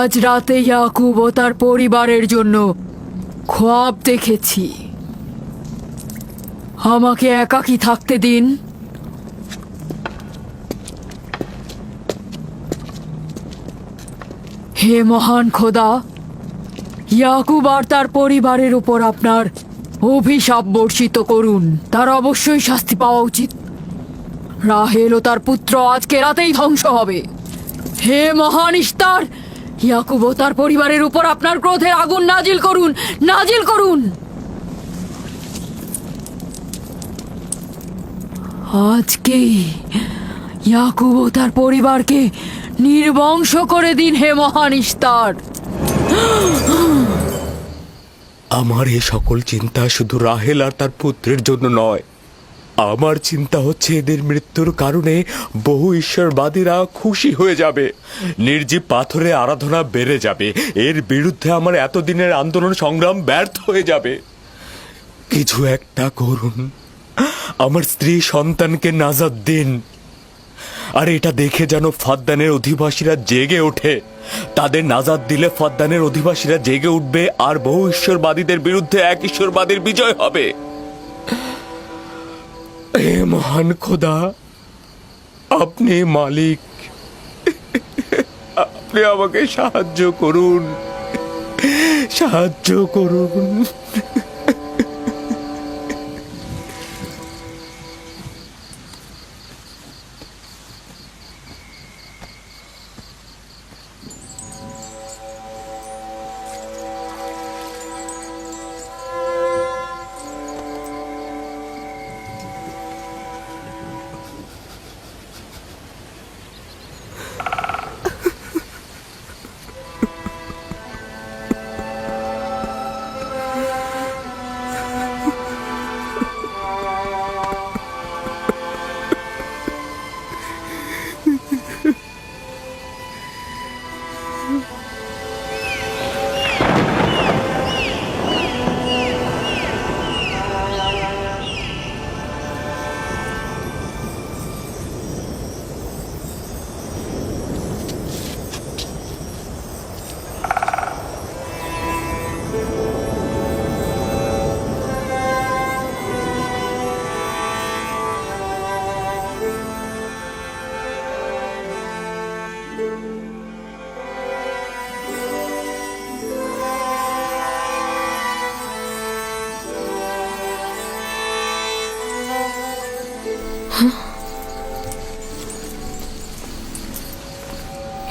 আজ রাতে ইয়াকুব ও তার পরিবারের জন্য খোয়াব দেখেছি। আমাকে একাকী থাকতে দিন। হে মহান খোদা, ইয়াকুব আর তার পরিবারের উপর আপনার অভিশাপ বর্ষিত করুন। তার অবশ্যই শাস্তি পাওয়া উচিত। রাহেল ও তার পুত্র আজকে রাতেই ধ্বংস হবে। হে মহান ইস্তার, ইয়াকুব ও তার পরিবারের উপর আপনার ক্রোধের আগুন নাজিল করুন, নাজিল করুন। আজকেই ইয়াকুব ও তার পরিবারকে নির্বংশ করে দিন হে মহান ইস্তার। আমার এই সকল চিন্তা শুধু রাহেল আর তার পুত্রের জন্য নয়। আমার চিন্তা হচ্ছে এদের মৃত্যুর কারণে বহু ঈশ্বরবাদীরা খুশি হয়ে যাবে, নির্জীব পাথরে আরাধনা বেড়ে যাবে। এর বিরুদ্ধে আমার এতদিনের আন্দোলন সংগ্রাম ব্যর্থ হয়ে যাবে। কিছু একটা করুন, আমার স্ত্রী সন্তানকে নাজাত দিন। আর এটা দেখে যেন ফাদ্দানের অধিবাসীরা জেগে ওঠে। তাদের নাজাত দিলে ফাদ্দানের অধিবাসীরা জেগে উঠবে আর বহু ঈশ্বরবাদীদের বিরুদ্ধে এক ঈশ্বরবাদীর বিজয় হবে। হে মহান খোদা, আপনি মালিক, আপনি আমাকে সাহায্য করুন, সাহায্য করুন।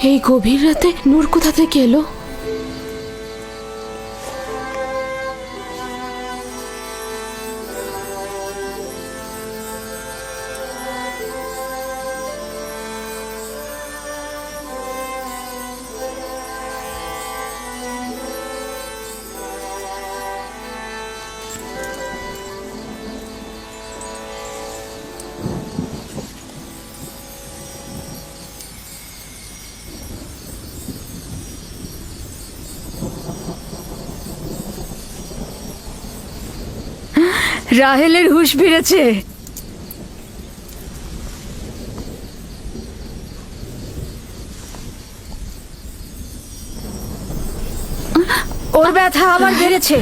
এই গভীর রাতে নূর কোথা থেকে এলো? রাহেলের হুঁশ ফিরেছে। ওর ব্যথা আবার বেড়েছে।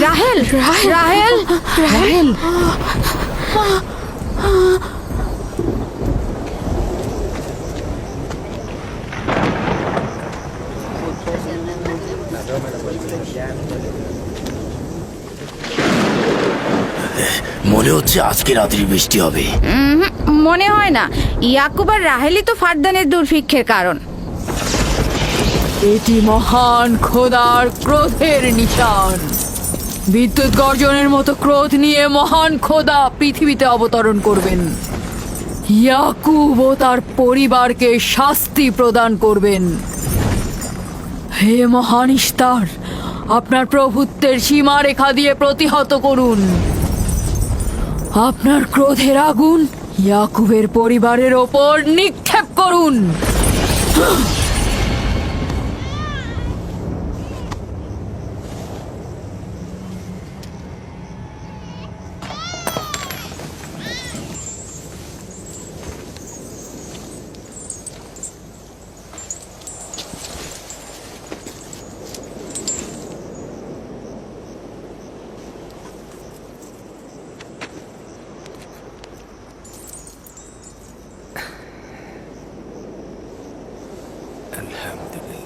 রাহেল, রাহেল, রাহেল। মনে হচ্ছে আজকে রাত্রি বৃষ্টি হবে। মনে হয় না। ইয়াকুব আর রাহেলই তো ফাদ্দানের দুর্ভিক্ষের কারণ। এটি মহান খোদার ক্রোধের নিশান। বিদ্যুৎ গর্জনের মতো ক্রোধ নিয়ে মহান খোদা পৃথিবীতে অবতরণ করবেন। ইয়াকুব ও তার পরিবারকে শাস্তি প্রদান করবেন। হে মহান ইস্তার, আপনার প্রভুত্বের সীমারেখা দিয়ে প্রতিহত করুন। আপনার ক্রোধের আগুন ইয়াকুবের পরিবারের ওপর নিক্ষেপ করুন। الحمد لله